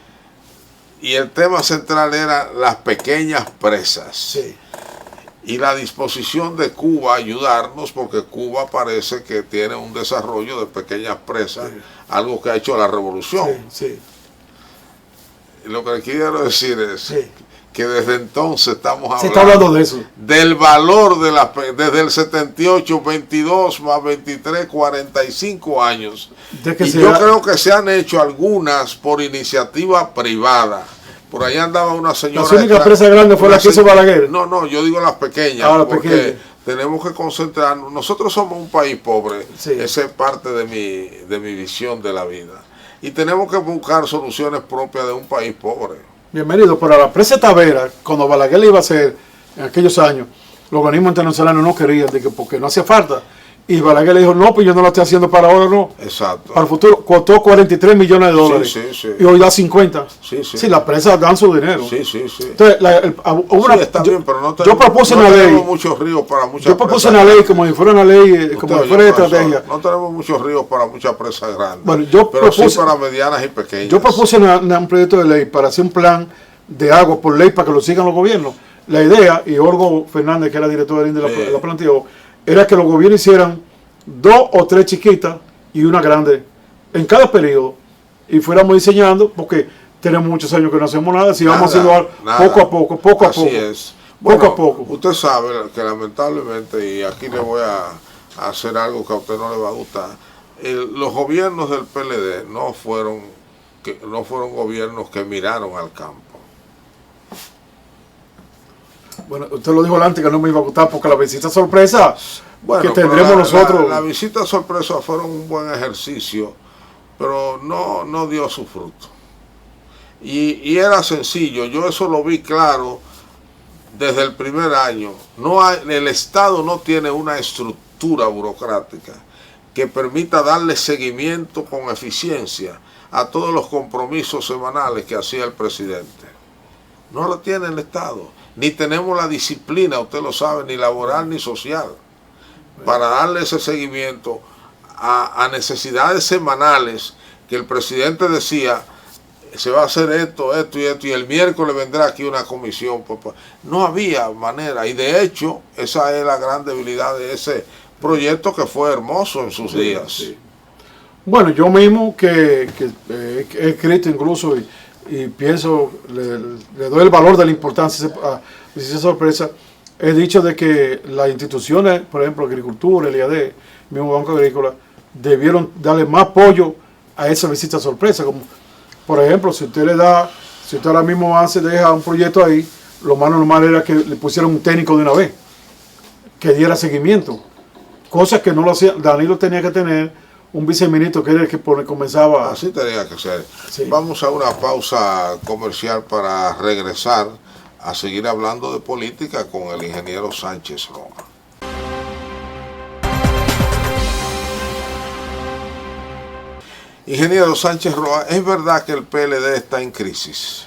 A: Y el tema central era las pequeñas presas.
B: Sí.
A: Y la disposición de Cuba a ayudarnos, porque Cuba parece que tiene un desarrollo de pequeñas presas, algo que ha hecho la revolución.
B: Sí.
A: Lo que quiero decir es que desde entonces estamos
B: hablando de eso.
A: Del valor de desde el 78, 22 más 23, 45 años. Y yo creo que se han hecho algunas por iniciativa privada. Por ahí andaba una señora.
B: La única presa grande fue la que hizo Balaguer.
A: No, yo digo las pequeñas. Porque tenemos que concentrarnos. Nosotros somos un país pobre. Esa es parte de mi visión de la vida. Y tenemos que buscar soluciones propias de un país pobre.
B: Bienvenido, pero a la presa Tavera, cuando Balaguer le iba a hacer, en aquellos años, los organismos internacionales no querían, de que porque no hacía falta. Y Balaguer le dijo, no, pues yo no lo estoy haciendo para ahora, no.
A: Exacto.
B: Para el futuro. Costó 43 millones de dólares.
A: Sí, sí, sí.
B: Y hoy da 50.
A: Sí, sí.
B: Sí, la prensa dan su dinero.
A: Sí, sí, sí.
B: Entonces,
A: Sí, está bien, pero no
B: yo propuse una ley.
A: muchos ríos para muchas
B: Yo propuse
A: presas
B: una ley
A: grandes.
B: como si fuera una ley, como si fuera de estrategia.
A: No tenemos muchos ríos para muchas presas grandes.
B: Bueno,
A: pero sí para medianas y pequeñas.
B: Yo propuse un proyecto de ley para hacer un plan de agua por ley para que lo sigan los gobiernos. La idea, y Orgo Fernández, que era director del INDE, la planteó, era que los gobiernos hicieran 2 o 3 chiquitas y una grande en cada periodo, y fuéramos diseñando, porque tenemos muchos años que no hacemos nada, si vamos haciendo algo poco a poco, poco a poco.
A: Así es. Bueno,
B: poco a poco.
A: Usted sabe que lamentablemente, y aquí le voy a hacer algo que a usted no le va a gustar, los gobiernos del PLD no fueron gobiernos que miraron al campo.
B: Bueno, usted lo dijo antes que no me iba a gustar porque la visita sorpresa
A: bueno,
B: que tendremos nosotros.
A: La visita sorpresa fueron un buen ejercicio, pero no dio su fruto. Y era sencillo, yo eso lo vi claro desde el primer año. El Estado no tiene una estructura burocrática que permita darle seguimiento con eficiencia a todos los compromisos semanales que hacía el presidente. No lo tiene el Estado, ni tenemos la disciplina, usted lo sabe, ni laboral ni social, para darle ese seguimiento a necesidades semanales que el presidente decía, se va a hacer esto, esto y esto, y el miércoles vendrá aquí una comisión. No había manera, y de hecho, esa es la gran debilidad de ese proyecto que fue hermoso en sus días.
B: Sí. Bueno, yo mismo que he escrito incluso y pienso, le doy el valor de la importancia a esa sorpresa, he dicho de que las instituciones, por ejemplo, Agricultura, el IAD, mismo Banco Agrícola, debieron darle más apoyo a esa visita sorpresa, como por ejemplo, si usted ahora mismo deja un proyecto ahí, lo más normal era que le pusieran un técnico de una vez, que diera seguimiento. Cosas que no lo hacía. Danilo tenía que tener un viceministro que era el que comenzaba.
A: Así tenía que ser.
B: Sí.
A: Vamos a una pausa comercial para regresar a seguir hablando de política con el ingeniero Sánchez Roa. Ingeniero Sánchez Roa, ¿es verdad que el PLD está en crisis?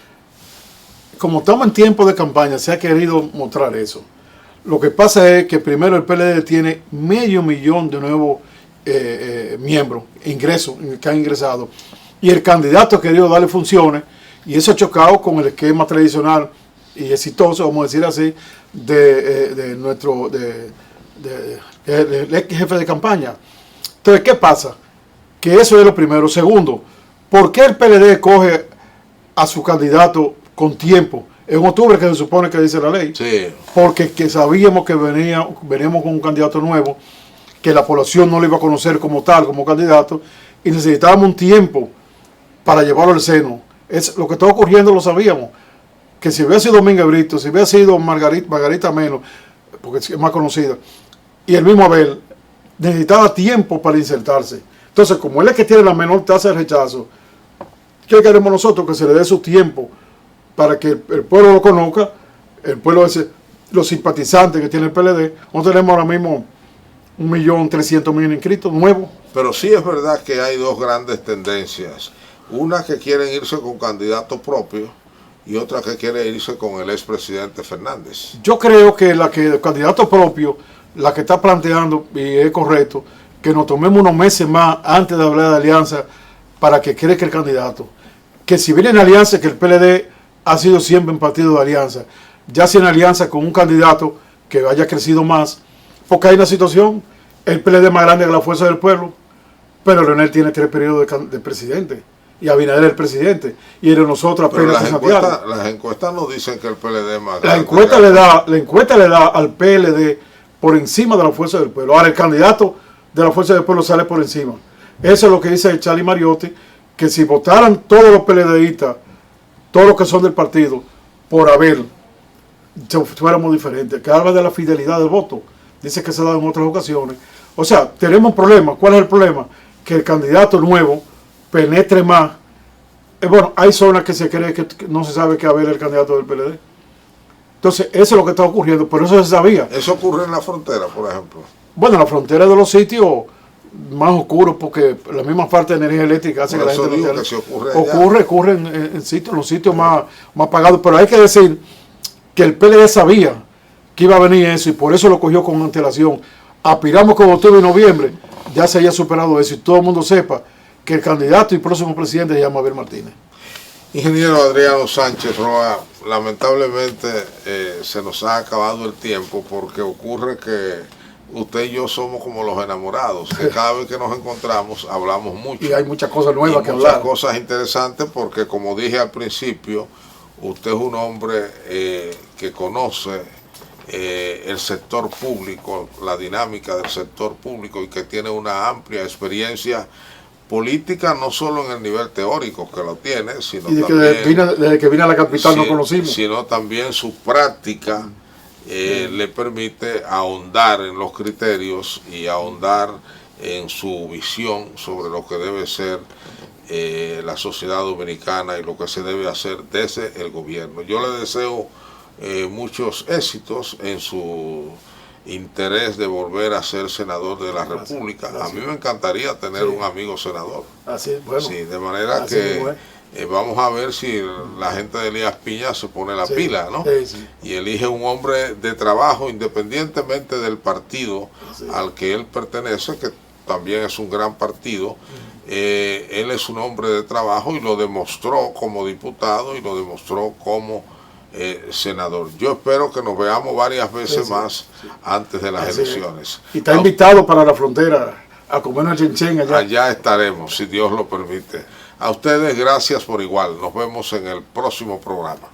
B: Como estamos en tiempo de campaña, se ha querido mostrar eso. Lo que pasa es que primero el PLD tiene 500,000 de nuevos miembros, ingresos, que han ingresado, y el candidato ha querido darle funciones, y eso ha chocado con el esquema tradicional y exitoso, vamos a decir así, de nuestro ex jefe de campaña. Entonces, ¿qué pasa? Que eso es lo primero. Segundo, ¿por qué el PLD coge a su candidato con tiempo? En octubre, que se supone que dice la ley.
A: Sí.
B: Porque sabíamos que veníamos con un candidato nuevo, que la población no lo iba a conocer como tal, como candidato, y necesitábamos un tiempo para llevarlo al seno. Lo que está ocurriendo lo sabíamos. Que si hubiera sido Domingo Brito, si hubiera sido Margarita Melo, porque es más conocida, y el mismo Abel, necesitaba tiempo para insertarse. Entonces, como él es que tiene la menor tasa de rechazo, ¿qué queremos nosotros? Que se le dé su tiempo para que el pueblo lo conozca, el pueblo los simpatizantes que tiene el PLD. Nosotros tenemos ahora mismo 1.300.000 inscritos nuevos.
A: Pero sí es verdad que hay dos grandes tendencias. Una que quieren irse con candidato propio y otra que quiere irse con el expresidente Fernández.
B: Yo creo que el candidato propio, la que está planteando, y es correcto, que nos tomemos unos meses más antes de hablar de alianza para que crezca el candidato. Que si viene en alianza, que el PLD ha sido siempre un partido de alianza, ya sea en alianza con un candidato que haya crecido más, porque hay una situación, el PLD es más grande que la Fuerza del Pueblo, pero Leonel tiene 3 periodos de presidente, y Abinader es el presidente, y nosotros apenas
A: las encuestas nos dicen que el PLD es más grande.
B: La encuesta le da al PLD por encima de la Fuerza del Pueblo. Ahora el candidato de la Fuerza del Pueblo sale por encima. Eso es lo que dice Charlie Mariotti, que si votaran todos los PLDistas, todos los que son del partido, por Abel, fuéramos diferentes. Que habla de la fidelidad del voto. Dice que se da en otras ocasiones. O sea, tenemos un problema. ¿Cuál es el problema? Que el candidato nuevo penetre más. Bueno, hay zonas que se cree que no se sabe que Abel es el candidato del PLD. Entonces, eso es lo que está ocurriendo, pero eso se sabía.
A: Eso ocurre en la frontera, por ejemplo.
B: Bueno, la frontera de los sitios más oscuros, porque la misma falta de energía eléctrica hace
A: Por
B: que la
A: eso
B: gente
A: digo
B: no
A: que si ocurre
B: ocurre en sitios, los sitios más pagados. Pero hay que decir que el PLD sabía que iba a venir eso y por eso lo cogió con antelación. Aspiramos que en octubre y noviembre ya se haya superado eso y todo el mundo sepa que el candidato y próximo presidente se llama Abel Martínez.
A: Ingeniero Adriano Sánchez Roa, lamentablemente se nos ha acabado el tiempo porque ocurre que usted y yo somos como los enamorados, que cada vez que nos encontramos hablamos mucho.
B: Y hay muchas cosas nuevas que hablar.
A: Muchas cosas interesantes porque, como dije al principio, usted es un hombre que conoce el sector público, la dinámica del sector público y que tiene una amplia experiencia política, no solo en el nivel teórico que lo tiene, sino
B: y
A: también
B: desde que vine a la capital nos conocimos.
A: Sino también su práctica le permite ahondar en los criterios y ahondar en su visión sobre lo que debe ser la sociedad dominicana y lo que se debe hacer desde el gobierno. Yo le deseo muchos éxitos en su interés de volver a ser senador de la República. Gracias. A mí me encantaría tener un amigo senador.
B: Así es, bueno.
A: Sí, de manera que vamos a ver si la gente de Elías Piña se pone la pila, ¿no? Y elige un hombre de trabajo independientemente del partido al que él pertenece, que también es un gran partido. Él es un hombre de trabajo y lo demostró como diputado y lo demostró como senador. Yo espero que nos veamos varias veces más antes de las elecciones.
B: Y está invitado para la frontera a comer una chenchen allá.
A: Allá estaremos, si Dios lo permite. A ustedes, gracias por igual. Nos vemos en el próximo programa.